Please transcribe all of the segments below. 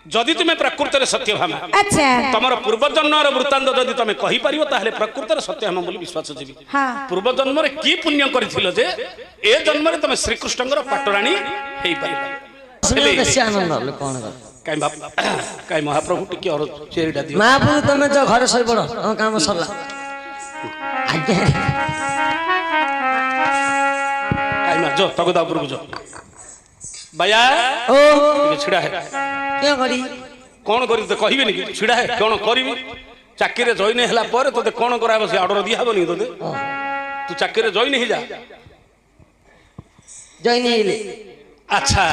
जदि तुम्हें प्रकृत सत्यभामा अच्छा तुम पूर्व जन्म वृत्तांत जदि तुम कहि परियो ताहले प्रकृत सत्यभामा बोली विश्वास जीवी हाँ पूर्व जन्म रे की पुण्य करथिलो जे ए जन्म रे तुम श्री कृष्णଙ୍କର पाटराणी हेई परिबा बेसी आनंद हलो कोन कर काई बाप काई महाप्रभु टिके और चेरीटा दियो महाप्रभु तमे जो घर सई पड़ो हम काम सरला आज्ञा काई मा जो तगदा ऊपर जो भैया ओ टिके छिड़ा है क्या करी कौन करी तो कहबे नि छिड़ा है कौन करबी चाकरी रे जॉइन हैला पर तोते कौन कराबो से ऑर्डर दिया हबो नि तोते तू चाकरी रे जॉइन ही जा जॉइन हेले अच्छा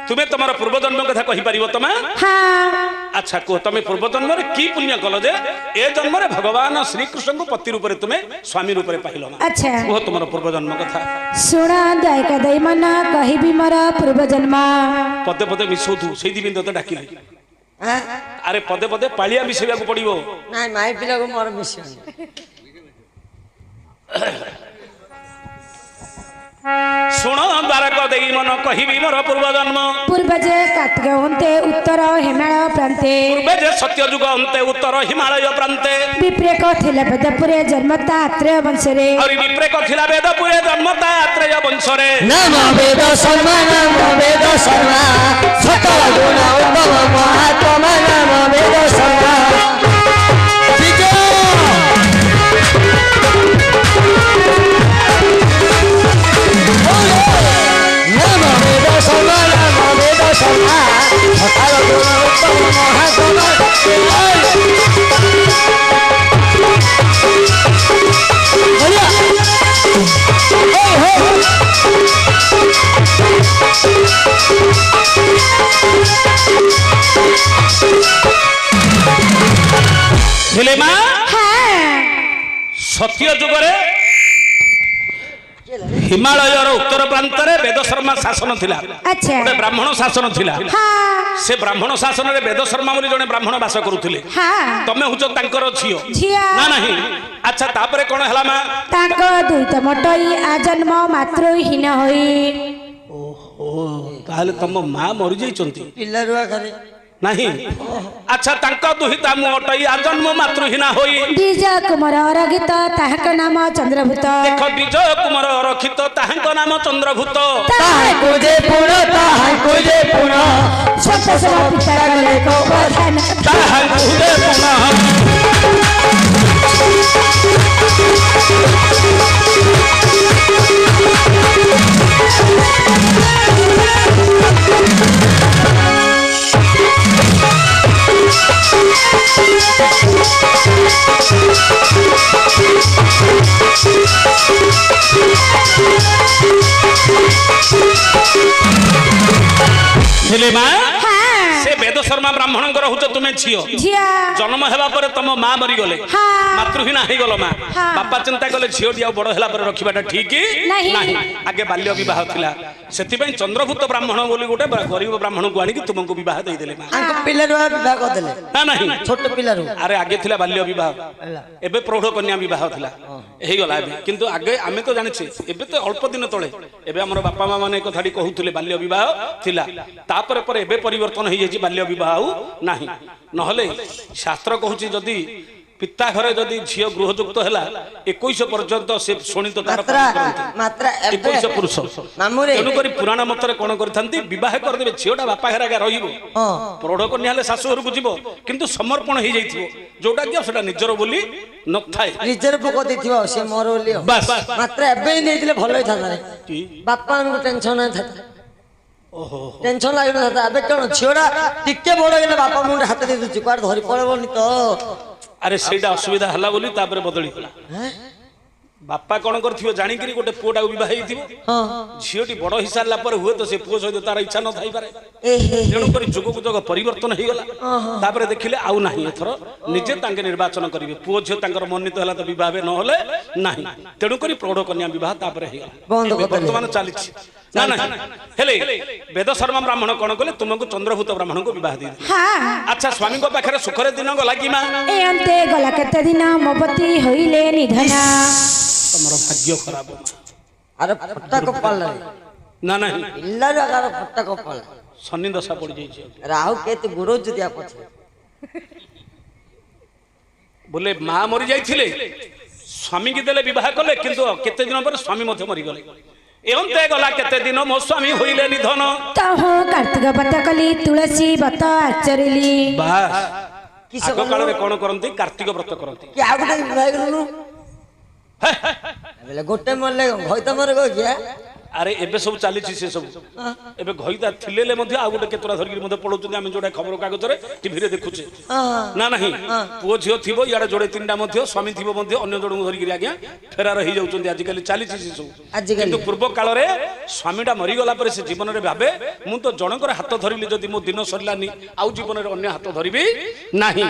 तुम्हें तुम्हारा पूर्व जन्म कथा कहि परिबो तमा हाँ अच्छा को तुम्हें पूर्व जन्म रे की पुण्य कलो जे ए जन्म रे भगवान श्री कृष्ण को पति रूप रे तुम्हें स्वामी रूप रे पाइलो ना अच्छा वो तुम्हारा पूर्व जन्म कथा सुना दायका दई मना कहिबी मोर पूर्व जन्म पदे पदे मिसौथु सेहि दिन तो डाकिले हां अरे पदे पदे पालिया मिसेबा को पड़िबो नाइ माई पिला को मोर मिशन सुनो द्वारक देई मन कहिबी मोर पूर्व जन्म पूर्व जे कार्तिक अंते उत्तर हिमालय प्रांते पूर्वे जे सत्य युग अंते उत्तर हिमालय प्रांते विप्रेक थिला वेदपुरे जन्मता आत्रेय वंशरे और विप्रेक थिला वेदपुरे जन्मता आत्रेय वंशरे नमो वेद शर्मा नमो वेद शर्मा सकल गुण उत्तम महात्मा नमो वेद शर्मा नमो वेद शर्मा नमो वेद शर्मा सकल गुण उत्तम महात्मा हेले मां हाँ सत्य युगरे हिमालय उत्तर प्रांत रे वेद शर्मा शासन थिला अच्छा गोटे ब्राह्मण शासन थिला हाँ से ब्राह्मण शासन रे वेद शर्मा बोली जने ब्राह्मण वास करूथिले हाँ तमे हुच तांकर झियो झिया ना नहीं अच्छा तापरे कोन हला मा तांको दुईत मटई आजन्म मातृहीन होई ओहो ताहले तम मां मरि जाई चंती पिल्ला रुआ करे नहीं अच्छा तांका दुहिता मोटई आजन्म मातृहीना होई बीज कुमार अरगित ताहक नाम चंद्रभूत देख विजय कुमार रखित ताहांक नाम चंद्रभूत ताहाको जे पुण ताहाको जे पुण सत सब पिता गले को बधान ताहांक जे पुनः हेले मां हाँ से वेद शर्मा ब्राह्मण हुच तुम्हें झियो झिया जन्म हेबा पर तुम मां मरी गले हाँ मातृहीना हे गलो मां हाँ। बापा चिंता कले झियोटी आ बड़ हेला पर रखिबाटा ठीक नहीं। नहीं आगे बाल्य विवाह थिला सेति चंद्रभूत ब्राह्मण बोली गोटे गरीब ब्राह्मण को आनी तुमको विवाह दे देले मां आंको पिल्ला रुआ विवाह कर देले ना नहीं छोट पिल्ला रुआ अरे आगे थिला बाल्य विवाह एबे प्रौढ़ कन्या विवाह थिला हे गला एबे किंतु आगे आमे तो जानि छे एबे तो अल्प दिन तळे एबे हमर बापा मां माने कथाडी कहउथिले बाल्य विवाह थिला तापर पर एबे परिवर्तन हो जाइए बाल्य विवाह नहीं नहले शास्त्र कहूँ जदि पिता घरे जदि झील गृहयुक्त है 21 पर्यंत से शोणित तार मात्रा 21 पुरुष मामुरे तेणुक पुराण मत कौन करते बहुत करदे झीटा बापा घर आगे प्रौढ़ कन्या हेल्ले शाशु घर को जीव किंतु समर्पण हो जाइए जोटा कि सेटा निजर बोली न थाए निजर पको देथिबो से मोर बोली बस मात्रा एबे नेतिले भलो थाता रे बापा को टेंशन न थाता ओहो टेंशन लाग न थाता एबे कोन छियोडा टिके बड़ गेले बापा मुंडे हाथ दे दु कुआर धरि पड़बोनी तो अरे सेटा असुविधा हला बोली तापर बदली गला बापा कौन कर जानिक गोटे पुआ बह झीटी बड़ हो सारा पर हुए तो से पुओ सहित तार इच्छा न थी पारे तेणुक जुग को जुग परिवर्तन हो गला देखिले आउ ना एथर निजे निर्वाचन करेंगे पुओ झील मननीत है तो बह ना तेणुक प्रौढ़ कन्या बह बर्तमान चली ना ना हेले वेद शर्मा ब्राह्मण कौन कले तुमको चंद्रभूत ब्राह्मण को बह दे अच्छा स्वामी पाखे सुखर दिन गला कि गला केते दिन मोपति होइले निधन तमरो भाग्य खराब अरे फट्टा कपाल ना ना इल्ला अगर फट्टा कपाल ଶନି ଦଶା ପଡି ଯାଇଛି ରାହୁ କେତୁ ଗୁଡଉଛୁ ଦିଆ ପଛେ ବୋଲେ ମା ମରି ଯାଇଥିଲେ ସ୍ୱାମୀ କି ଦେଲେ ବିବାହ କଲେ କିନ୍ତୁ କେତେ ଦିନ ପରେ ସ୍ୱାମୀ ମଧ୍ୟ ମରିଗଲେ ଏନ୍ତେ ଗଲା କେତେ ଦିନ ମୋ ସ୍ୱାମୀ ହୋଇଲେ ନିଧନ ତହ କାର୍ତ୍ତିକ ବ୍ରତ କଲି ତୁଳସୀ ବ୍ରତ ଆଚରିଲି ବାସ୍ କିସ ଆଗ କାଳରେ କଣ କରନ୍ତି କାର୍ତ୍ତିକ ବ୍ରତ କରନ୍ତି କି ଆଉ ଗୋଟେ ବିବାହ କଲୁନୁ ବେଲେ ଗୋଟେ ମରଲେ ଘଇତ ମରେ ଗো କିଆ ଆରେ ଏବେ ସବୁ ଚାଲିଛି ସେ ସବୁ ଏବେ ଘଇତା ଥିଲେ ମଧ୍ୟ ଆଉ ଗୋଟେ କେତେଟା ଧରିକି ମଧ୍ୟ ପଳଉଛନ୍ତି ଆମେ ଯୋଉଟା ଖବର କାଗଜରେ ଟିଭିରେ ଦେଖୁଛେ ନା ନାହିଁ ପୁଅ ଝିଅ ଥିବ ଇଆଡେ ଯୋଡେ ତିନିଟା ମଧ୍ୟ ସ୍ୱାମୀ ଥିବ ମଧ୍ୟ ଅନ୍ୟ ଜଣଙ୍କୁ ଧରିକି ଆଜ୍ଞା ଫେରାର ହେଇଯାଉଛନ୍ତି ଆଜିକାଲି ଚାଲିଛି ସେ ସବୁ କିନ୍ତୁ ପୂର୍ବ କାଳରେ ସ୍ୱାମୀଟା ମରିଗଲା ପରେ ସେ ଜୀବନରେ ଭାବେ ମୁଁ ତ ଜଣଙ୍କର ହାତ ଧରିଲି ଯଦି ମୋ ଦିନ ସରିଲାନି ଆଉ ଜୀବନରେ ଅନ୍ୟ ହାତ ଧରିବି ନାହିଁ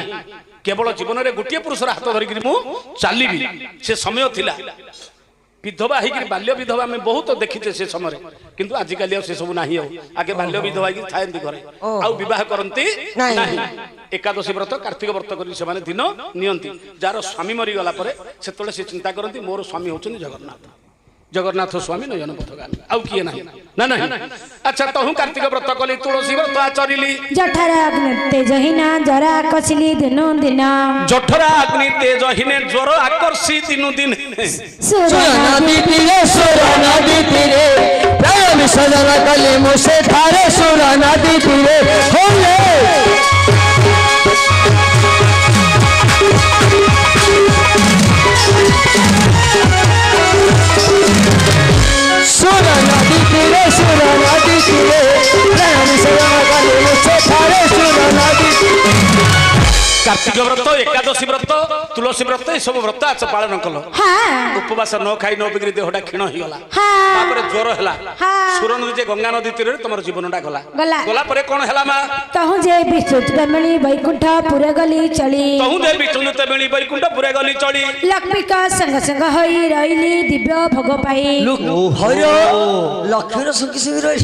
କେବଳ ଜୀବନରେ ଗୋଟିଏ ପୁରୁଷର ହାତ ଧରିକି ମୁଁ ଚାଲିବି ସେ ସମୟ ଥିଲା विधवा होकर बाल्य विधवा में बहुत देखीचे से समय किंतु आजिकल से सब ना आगे बाल्य विधवा था घरे आउ बह करती एकादशी व्रत कार्तिक व्रत कर दिन नियंती जार स्वामी मरीगला से चिंता करती मोर स्वामी होचन जगन्नाथ जगन्नाथ स्वामी नयन पथगामी आउ किए ना ना ना अच्छा तहु कार्तिक व्रत कली तुलसी व्रत आचरिली जठरा अग्नि तेजहीना जरा आकर्षिली दिनो दिन जठरा अग्नि तेजहीने ज्वर आकर्षि दिनु दिन नदी तीरे सुर नदी तीरे प्रेम विसर्जन कले मुसे थारे सुर नदी तीरे होले सुर नदी तीरे प्रेम विसर्जन कले मुसे थारे सुर नदी कार्तिक व्रत एकादशी व्रत तुलसी व्रत ये सब व्रत आज पालन कल उपवास न खाई न बिक्री देहटा क्षीण हो गला ज्वर है सुर नदी गंगा नदी तीर तुम जीवनटा गला गला पर कौन है माँ कहूँ जे विश्वतमिणी वैकुंठ पुरे गली चली कहूँ जे विश्वतमिणी वैकुंठ पुरे गली चली लक्ष्मी का संग संग होई रहिली दिव्य भोग पाई लक्ष्मी संगी संगी रही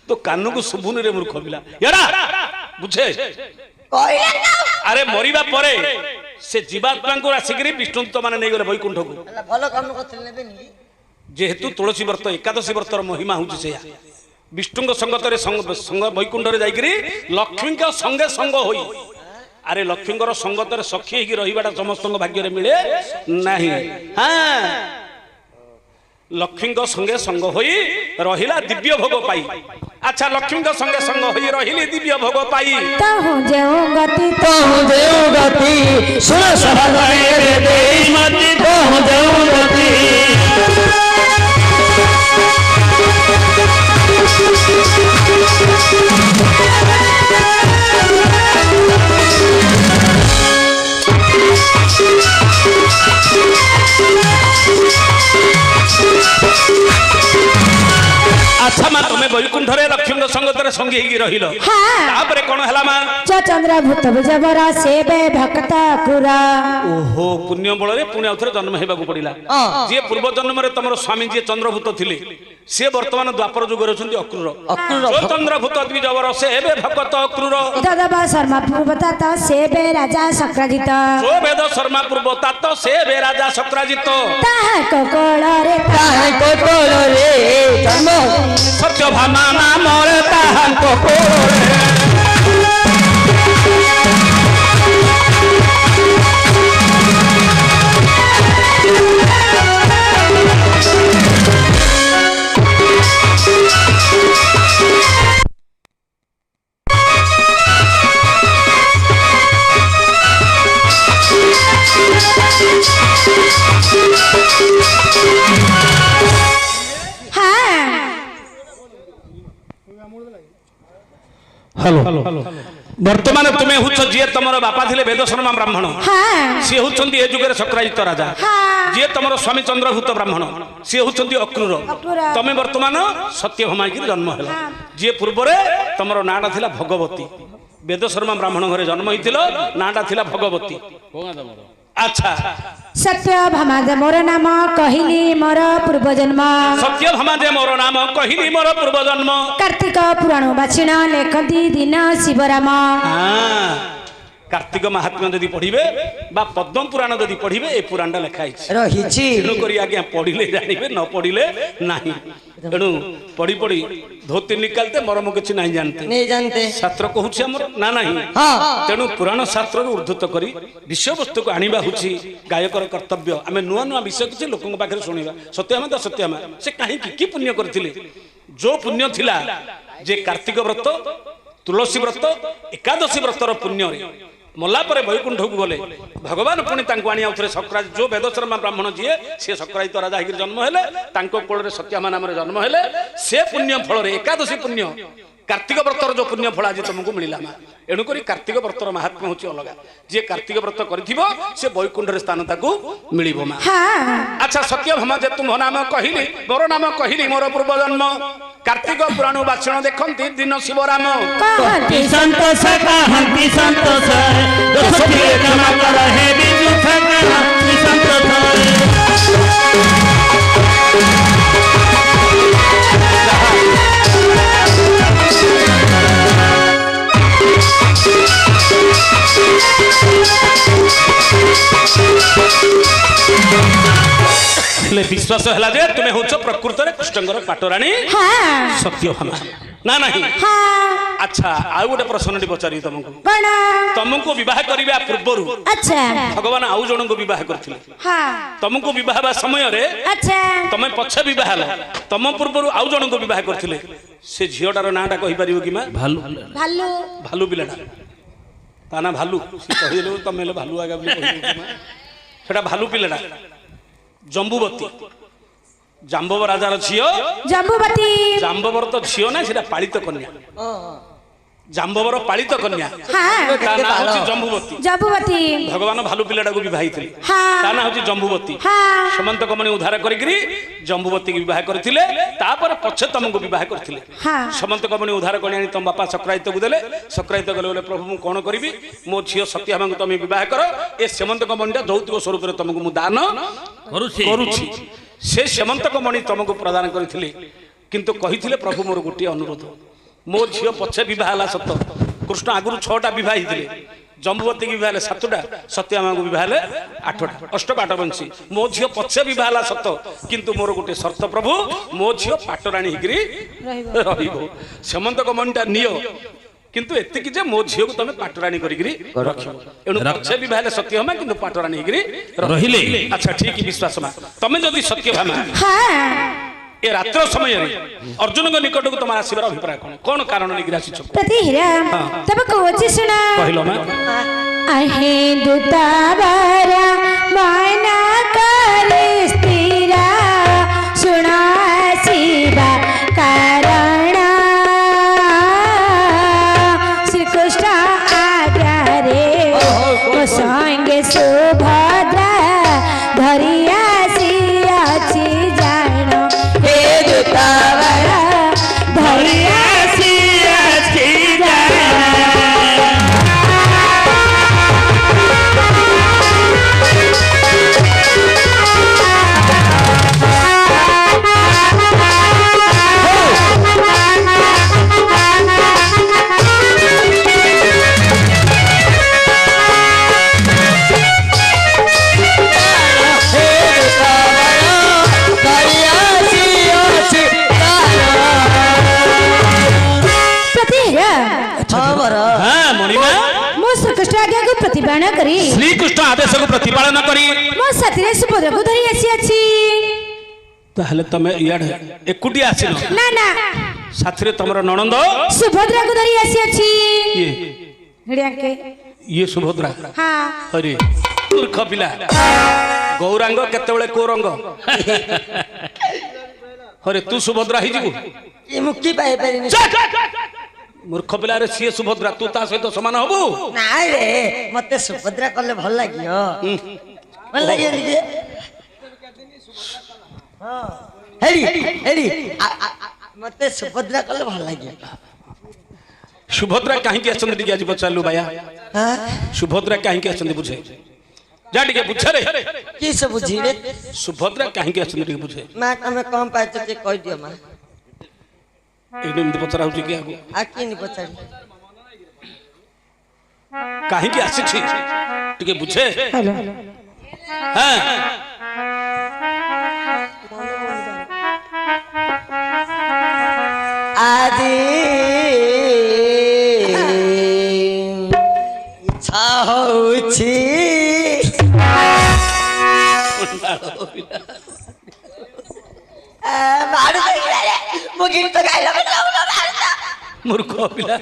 तो कानू को शुभुनी रे मूर्ख बिला यारा बुझे अरे मरिबा परे से जीवात्मा को आसिकरी विष्णु तो माने नहीं गले वैकुंठ को भलो काम करथिल नेबेनी जेहेतु तुलसी व्रत एकादशी व्रतर महिमा होची से विष्णु संगत रे संग वैकुंठ रे जाईकरी लक्ष्मी का संगे संग होई अरे लक्ष्मी संगत रे सखी हेकी रहिबाटा समस्त भाग्य रे मिले नाही हां लक्ष्मी संगे संग होई रहिला दिव्य भोग पाई अच्छा लक्ष्मी संगे संग होई रहिली दिव्य भोग पाई तहु जेउ गति सुर सभागणे रे देई मति तहु जेउ गति अच्छा माँ तुम्हें वैकुंठ रे लक्ष्मी संगत रे संगी हेकी रहिलो तापरे कोन हला माँ चंद्र भूत विजबर सेबे भक्त कुरा ओहो पुण्य बल रे पुण्य उथरे जन्म हेबाकू पड़िला जे पूर्व जन्म रे तमरो स्वामी जे चंद्रभूत थिले से वर्तमान द्वापर युग रे छथि अक्रूर जो चंद्रभूत विजबर सेबे भक्त अक्रूर ददबा शर्मा पूर्वता त सेबे राजा शक्रजित जो वेद शर्मा पूर्वता त सेबे राजा शक्रजित ताहा कोकोल रे जन्म सत्य भामा नाम रे ताहा कोकोल हेलो वर्तमान तुम्हें हुच जी तुम बापा थे वेद शर्मा ब्राह्मण सी होती ए जुगे शक्रजित राजा जी तुम स्वामी चंद्रभूत ब्राह्मण सी होती अक्रूर तुम्हें वर्तमान सत्यभामा की जन्म है जी पूर्व तुम नाटा थिला भगवती वेद शर्मा ब्राह्मण घरे जन्म होता नाटा थिला भगवती अच्छा सत्यभामा जे मोर नाम कहिली मोर पूर्व जन्म सत्यभामा जे मोर नाम कहिली मोर पूर्व जन्म कार्तिक पुराण बाछिण लेखती दिन शिवराम कार्तिक महात्म्य जदि पढ़िबे बा पद्म पुराण जदि पढ़िबे ए पुराणटा लेखा है रहिछि तेणु करी आज्ञा पढ़िले जानिबे न पढ़िले नाही तेणु पढ़ी पढ़ी धोती निकालते मरम किछि नाही जानते नहीं जानते शास्त्र कहूछि हमर ना नाही हाँ तेणु पुराण शास्त्र उद्धृत करी विषय वस्तु को आनिबा होछि गायकर कर्तव्य आमे नुआ नुआ विषय किछि लोकन पाखरे सुनिबा सत्यमा से काहे की पुण्य करथिले जो पुण्य थिला जे कार्तिक व्रत तुलसी व्रत एकादशी व्रतर पुण्य रे मल्ला पर वैकुंठ को गले भगवान पुणी तांको आनी आउथरे सक्राज जो वेदशर्मा ब्राह्मण जीए से सक्राजित राजा हिर जन्म हेले तांको कोल रे सत्यमा नाम रे जन्म हेले से पुण्य फल रे एकादशी पुण्य कार्तिक व्रतर जो पुण्य फल आज तुमको मिलिला मा एणु करी कार्तिक व्रतर महात्म्य होची अलगा जे कार्तिक व्रत करथिबो से वैकुंठ रे स्थान ताकू मिलिबो मा अच्छा सत्यभामा जे तुम नाम कहिली मोर नाम कहिली मोर पूर्व जन्म कार्तिक पुराण वाचन देखंती दिन शिवराम संतोष कहंती संतोष दोष के क्षमा कर हे बिजु ठकरा संतोष विश्वास है जे तुम्हें होच प्रकृत रे कृष्णकर पाटराणी सत्यभामा ना नहीं अच्छा आउ गोटे प्रश्न पचारि तुमको तुमको विवाह करबा पूर्व अच्छा भगवान आउ जन को विवाह करथिले तुमको विवाह बा समय रे अच्छा तमे पछ विवाह हला तम पूर्व आउ जन को विवाह करथिले से झियोटार नाटा कहि परिबो कि मा भालू भालू भालू पिलाटा ता ना भालू से कहिलो तमे भालू आगा बोली कहिलो कि मा सेटा भालू पिलाटा जम्बुवती जाम्बव राजार झियो जम्बुवती जाम्बवर तो झियो ना सेटा पालित कन्या जाम्बवर पालित कन्या ता ना होची जम्बुवती जम्बुवती भगवान भालू पिलाटा को विवाह थिले ता ना होची जम्बुवती समंत कमणी उद्धार करिकरी जम्बुवती के विवाह करथिले तापर पछे तमको विवाह करथिले समंत कमणी उद्धार कणी तम बापा सक्रायित को देले सक्रायित गले बोले प्रभु मु कोन करिवि मो झियो सत्यभामा को तमे विवाह करो ए समंत कमणीटा जौतिक स्वरूप रे तमको मु दान करूछि से समंत कमणी तमको प्रदान करथिले किंतु कहिथिले प्रभु मोर गोटी अनुरोध मो झियो पछे विवाह हला सत्य कृष्ण आगुरु 6टा विवाह हिथिले जम्बुवती की विवाह 7टा सत्यभामा को विवाह 8टा अष्ट पाटवंशी मो झियो पछे विवाह हला सत्य किंतु मोर गोटे शर्त प्रभु मो झियो पाटराणी हिगिरी रहिबो समंत कमणीटा नियो किंतु एतिकी जे मो झियो को तमे पाटराणी करिगिरी रखियो एनु पछे विवाह सत्यभामा किंतु पाटराणी हिगिरी रहिले अच्छा ठीक विश्वास मा तमे जदी सत्यभामा ए रात्र समय रे अर्जुन को निकट को तुम्हारा आसीबार अभिप्राय कोन कारण निगिरा आसी प्रतिहिरा तब कोची सुना कहिलो मा आहे दूतावारा माना करे स्थिरा सुना शिवा कारण श्री कृष्ण आज्ञा रे ओ संगे सुभद्रा धरिया सियाची जान हे दूतावारा धरिया सियाची जान प्रतिपालन करी श्री कृष्ण आदेश को प्रतिपालन करी मो साथीरे सुभद्रा को धरि आसी अछि ताहले तमे इयाडे एकुटी आसिनो ना ना साथीरे तमरो ननंद सुभद्रा को धरि आसी अछि ये हेडिया के ये सुभद्रा हां अरे मूर्ख पिला गौरांग केतेबेले को रंग अरे तू सुभद्रा ही जीवु ये मुक्ति पाए परिनी मूर्ख पिला रे सी सुभद्रा तू ता सहित समान हबु नाइ रे मते सुभद्रा करले भल लागियो भल लागियो रे हां हेडी हेडी मते सुभद्रा करले भल लागियो सुभद्रा काहे के आछन दिगे आज बचालु भाया हां सुभद्रा काहे के आछन बुझे जा दिगे बुझे रे की सब बुझी रे सुभद्रा काहे के आछन दिगे बुझे मां हमें कम पाए तो के कह दियो मां एनु पचरा होची कि आगु आके नि पचारी କାହିଁକି ଆସିଛି ଟିକେ ବୁଝେ। हेलो ହଁ ଆଜି ଇଚ୍ଛା ହଉଛି ମୁଁ ଗୀତ ଗାଇଲା ମୂର୍ଖ ପିଲା।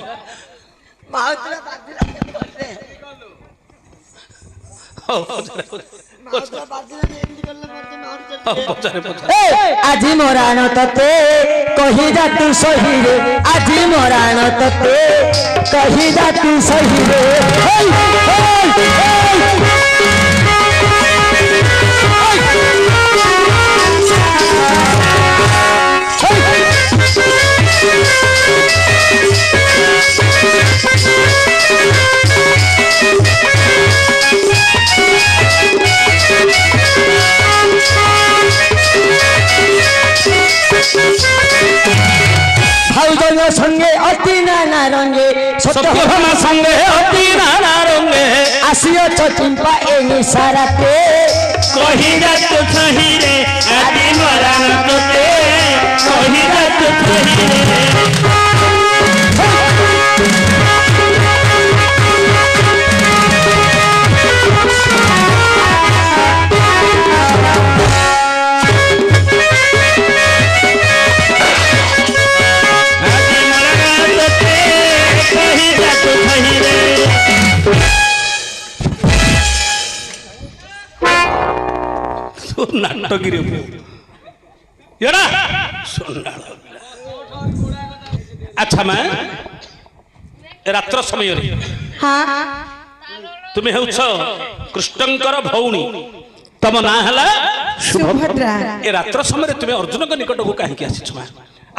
ହଉ, ପଚାରେ, ପଚାରେ। ଆଜି ମରାଣ ତତେ କହିଯା ତୁ ସହିରେ ଆଜି ମରାଣ ତତେ କହିଯା ତୁ ସହିରେ ভাউজঙ্গ সঙ্গে অতি নানা রঙে সত্যভামা সঙ্গে অতি নানা রঙে আসিଅছ চিম্পা এই নিশারাতে কহিযা তু সহিরে আদি মরাণ তোতে কহিযা তু সহিরে। ନାଟକିରେ ଆଚ୍ଛା ମା ରାତ୍ର ସମୟରେ हाँ ତୁମେ ହେଉଛ କୃଷ୍ଣଙ୍କର ଭଉଣୀ, ତମ ନାଁ ହେଲା सुभद्रा ଏ ରାତ୍ର ସମୟରେ ତୁମେ ଅର୍ଜୁନଙ୍କ ନିକଟକୁ କାହିଁକି ଆସିଛ ମା?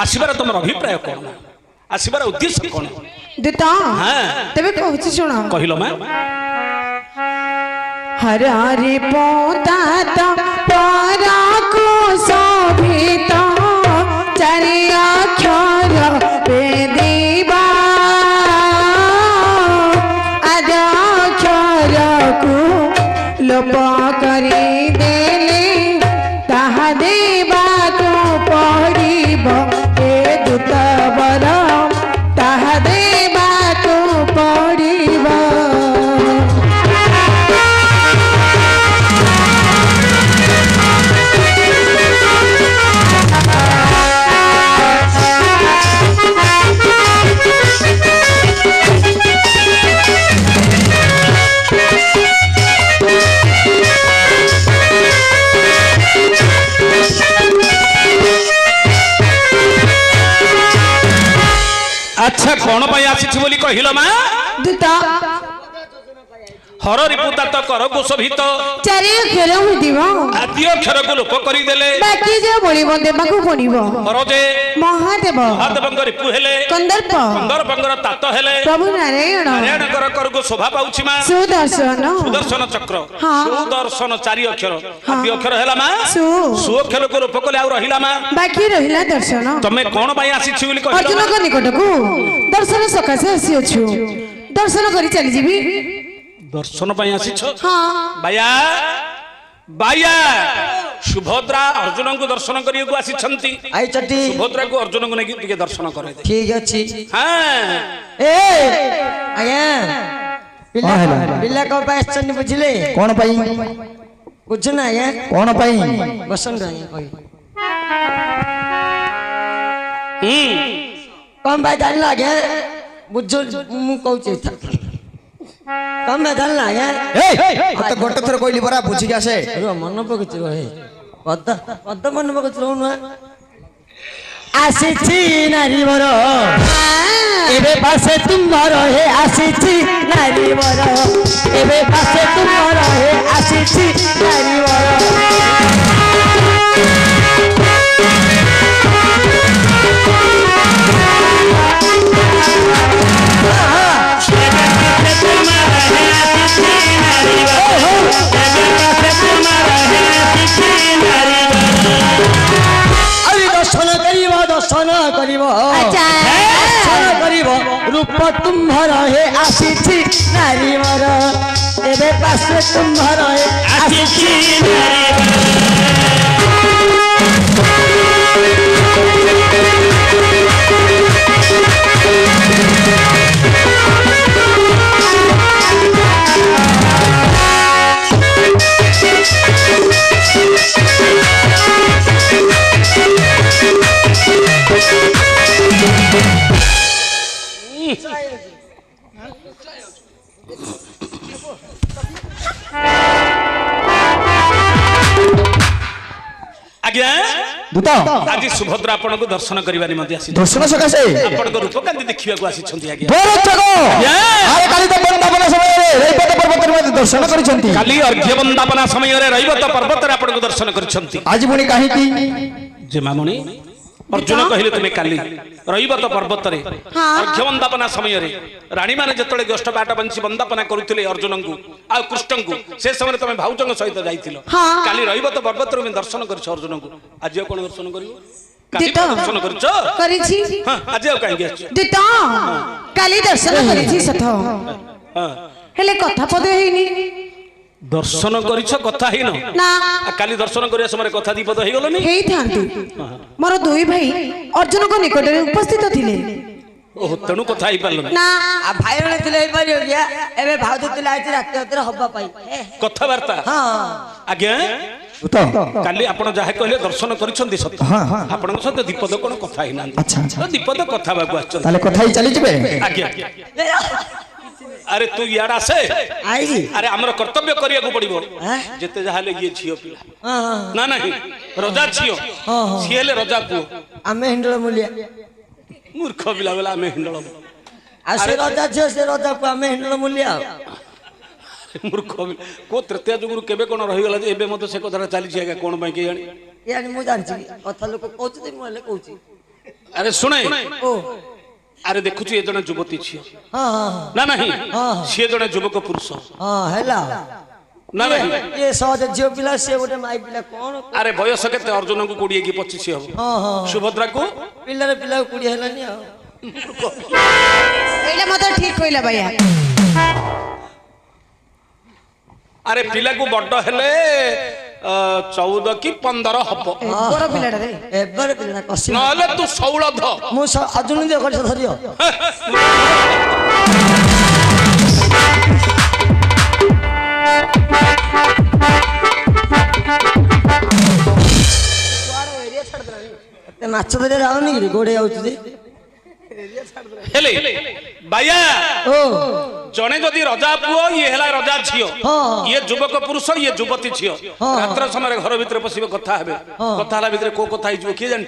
ଆସିବାର ତମର ଅଭିପ୍ରାୟ କଣ? ଆସିବାର ଉଦ୍ଦେଶ୍ୟ କଣ? दूत हाँ। तेरे कहूँ शुण କହିଲ ମା। हर हरि पोता पराको शोभित चारि अक्षर वेदिबा आद अक्षर को लोप करी देले ताहा देवा को पड़िब ए दूत बर ताहा देवा को पड़िब। ଆଚ୍ଛା କଣ ପାଇଁ ଆସିଛି ବୋଲି କହିଲ ମା? दूत ହର ରିପୁତାତ କରକୁ ଶୋଭିତ ଚାରି ଅକ୍ଷର ହୋଇଥିବ ଆଦି ଅକ୍ଷରକୁ ଲୋପ କରିଦେଲେ ବାକି ଯେ ବଳିବ ଦେବାକୁ ପଡିବ। ହର ଯେ ମହାଦେବ ମହାଦେବଙ୍କ ରିପୁ ହେଲେ କନ୍ଦର୍ପ କନ୍ଦର୍ପଙ୍କର ତାତ ହେଲେ ପ୍ରଭୁ ନାରାୟଣ ନାରାୟଣଙ୍କର କରକୁ ଶୋଭା ପାଉଛି ମା। ସୁଦର୍ଶନ ସୁଦର୍ଶନ ଚକ୍ର ହଁ। ସୁଦର୍ଶନ ଚାରି ଅକ୍ଷର ଆଦି ଅକ୍ଷର ହେଲା ମା। ସୁ ସୁ ଅକ୍ଷରକୁ ଲୋପ କଲେ ଆଉ ରହିଲା ମା। ବାକି ରହିଲା ଦର୍ଶନ। ତମେ କଣ ପାଇଁ ଆସିଛି ବୋଲି କହିଲ ମା? ଅର୍ଜୁନଙ୍କ ନିକଟକୁ ଦର୍ଶନ ସକାଶେ ଆସିଅଛୁ, ଦର୍ଶନ କରି ଚାଲିଯିବି। ଦର୍ଶନ ପାଇଁ ଆସିଛ? ହଁ ବାୟା ବାୟା ସୁଭଦ୍ରା ଅର୍ଜୁନଙ୍କୁ ଦର୍ଶନ କରିବାକୁ ଆସିଛନ୍ତି। ଆଇଚଟି ସୁଭଦ୍ରାକୁ ଅର୍ଜୁନଙ୍କୁ ନେଇକି ଟିକେ ଦର୍ଶନ କରେଇ ଦେ। ଠିକ ଅଛି। ହଁ ଏ ଆଜ୍ଞା ପିଲା ପିଲା କଣ ପାଇଁ ଆସିଛନ୍ତି ବୁଝିଲେ? କଣ ପାଇଁ ବୁଝୁ ନା ଆଜ୍ଞା? କଣ ପାଇଁ ବସନ୍ତୁ ଆଜ୍ଞା କହି ହୁଁ କଣ ପାଇଁ ଜାଣିଲ ଆଜ୍ଞା? ବୁଝୁ ମୁଁ କହୁଛି କଣ ପାଇଁ ଜାଣିଲ ଆଜ୍ଞା? ମତେ ଗୋଟେ ଥର କହିଲି ପରା ବୁଝିକି ଆସେ। ରୁହ ମନେ ପକେଇଛି ରହେ ପଦ ପଦ ମନେ ପକେଇଛି ରହୁନ। ଆସିଛି ନାରୀ ମୋର ଏବେ ପାଶେ ତୁମର ହେ ଆସିଛି ନାରୀ ମୋର ଏବେ ପାଶେ ତୁମର ହେ ଆସିଛି ନାରୀ ମୋର। ଦର୍ଶନ କରିବ ଦର୍ଶନ କରିବ ଦର୍ଶନ କରିବ রূপ তুম্ভর হে আসিছি নারী মর এবে পাশে তুম্ভর হে আসিছি ଆଜ୍ଞା ଦୂତ ଆଜି ସୁଭଦ୍ରା ଆପଣଙ୍କୁ ଦର୍ଶନ କରିବା ନିମନ୍ତେ ଆସିଛନ୍ତି ଦର୍ଶନ ସକାଶେ ଆପଣଙ୍କ ରୂପକାନ୍ତି ଦେଖିବାକୁ ଆସିଛନ୍ତି ଆଜ୍ଞା ଦୋରଚକ ଆରେ କାଲି ତ ବନ୍ଦାପନା ସମୟରେ ରୈବତ ପର୍ବତରେ ମଧ୍ୟ ଦର୍ଶନ କରିଛନ୍ତି କାଲି ଅର୍ଘ୍ୟ ବନ୍ଦାପନା ସମୟରେ ରୈବତ ପର୍ବତରେ ଆପଣଙ୍କୁ ଦର୍ଶନ କରିଛନ୍ତି ଆଜି ପୁଣି କାହିଁକି ଯେ ମାମୁନି ଅର୍ଜୁନ କହିଲେ ତୁମେ କାଲି ରୈବତ ପର୍ବତରେ ଅର୍ଘ୍ୟ ବନ୍ଦାପନା ସମୟରେ ରାଣୀମାନେ ଯେତେବେଳେ ଜ୍ୟେଷ୍ଠ ବାଟ ବଂଶୀ ବନ୍ଦାପନା କରୁଥିଲେ ଅର୍ଜୁନଙ୍କୁ ଆଉ କୃଷ୍ଣଙ୍କୁ ସେ ସମୟରେ ତମେ ଭାଉଜଙ୍କ ସହିତ ଯାଇଥିଲ କାଲି ରୈବତ ପର୍ବତରେ ତୁମେ ଦର୍ଶନ କରିଛ ଅର୍ଜୁନଙ୍କୁ ଆଜି ଆଉ କଣ ଦର୍ଶନ କରିବ କାଲି ଦର୍ଶନ କରିଛ କରିଛି ଆଜି ଆଉ କାହିଁକି ଆସିଛ ଦିତ କାଲି ଦର୍ଶନ କରିଛି ସତ ହେଲେ କଥା ପଦେ ହେଇନି ଦର୍ଶନ କରିଛ କଥା ହେଇନ ନା କାଲି ଦର୍ଶନ କରିବା ସମୟରେ କଥା ଦୀପଦ ହେଇଗଲନି ହେଇଥାନ୍ତି ମୋର ଦୁଇ ଭାଇ ଅର୍ଜୁନଙ୍କ ନିକଟରେ ଉପସ୍ଥିତ ଥିଲେ ଓହୋ ତେଣୁ କଥା ହେଇପାରିଲନି ନା आ भाई रे थिले हे परियो गया एबे भाउज थिले आइछि राति राति हब्बा पाई କଥାବାର୍ତ୍ତା हां ଆଜ୍ଞା ଦୂତ କାଲି ଆପଣ ଯାହା କହିଲେ ଦର୍ଶନ କରିଛନ୍ତି ସତ ହଁ, ହଁ। ଆପଣଙ୍କ ସହିତ ଦୀପଦ କଣ କଥା ହେଇନାହାନ୍ତି ଆଚ୍ଛା, ଆଚ୍ଛା। ଦୀପଦ କଥା ହେବାକୁ ଆସିଛନ୍ତି ତାହେଲେ କଥା ହେଇ ଚାଲିଯିବେ ଆଜ୍ଞା ଆରେ ତୁ ଇଆଡେ ଆସେ आइछि ଆରେ ଆମର କର୍ତ୍ତବ୍ୟ କରିବାକୁ ପଡିବ ହାଁ? ଯେତେ ଯାହା ହେଲେ ଇଏ ଝିଅ ପିଲା हां हां ନା ନାହିଁ ରଜା ଝିଅ ହଁ, ହଁ। ସିଏ ହେଲେ ରଜା ପୁଅ आमे हिंडळ मुलिया ମୂର୍ଖ ପିଲା ବେଲା ଆମେ ହିଣ୍ଡଳ आ से राजा छे से राजा को आमे हिंडळ मुलिया ମୂର୍ଖ ପିଲା କୋଉ ତୃତୀୟ ଯୁଗରୁ କେବେ କଣ ରହିଗଲା ଯେ ଏବେ ମଧ୍ୟ ସେ କଥାଟା ଚାଲିଛି ଆଜ୍ଞା କଣ ପାଇଁ କେଜାଣି यानी मु जानछि कथा लोक कहउछि ते मुले कहउछि ଆରେ ଶୁଣେ ओ ଆରେ ଦେଖୁଛୁ ଏ ଜଣେ ଯୁବତୀ ଝିଅ हां हां ନା ନାହିଁ ହଁ। ସିଏ ଜଣେ ଯୁବକ ପୁରୁଷ हां हैला ନା ନାହିଁ ये सहज झियो पिला से गोटे माई पिला कोन ଆରେ ବୟସ କେତେ ଅର୍ଜୁନଙ୍କୁ 20 କି 25 ହବ हां हां ସୁଭଦ୍ରାକୁ पिला रे पिला कुड़ी हेलानी आ ଏଇଟା ମତେ ଠିକ କହିଲା ଭାଇଆ ଆରେ ପିଲାକୁ ବଡ ହେଲେ 14 କି 15 ହବ ବଡ ପିଲାଟା ରେ एबर पिला कसी ନହେଲେ ତୁ 16 ଧ मु अर्जुन दे कर धरियो ମାଛ ଧରିଆ ଯାଉନି କି ଗୋଡେ ଯାଉଛି ଯେ ହେଲେ ବାୟା ଓ ଜଣେ ଯଦି ରଜା ପୁଅ ଇଏ ହେଲା ରଜା ଝିଅ ହଁ। ଇଏ ଯୁବକ ପୁରୁଷ ଇଏ ଯୁବତୀ ଝିଅ ହଁ। ରାତ୍ର ସମୟରେ ଘର ଭିତରେ ପଶିବେ କଥା ହେବେ କଥା ହେଲା ଭିତରେ କୋଉ କଥା ହେଇଯିବ କିଏ ଜାଣିଛି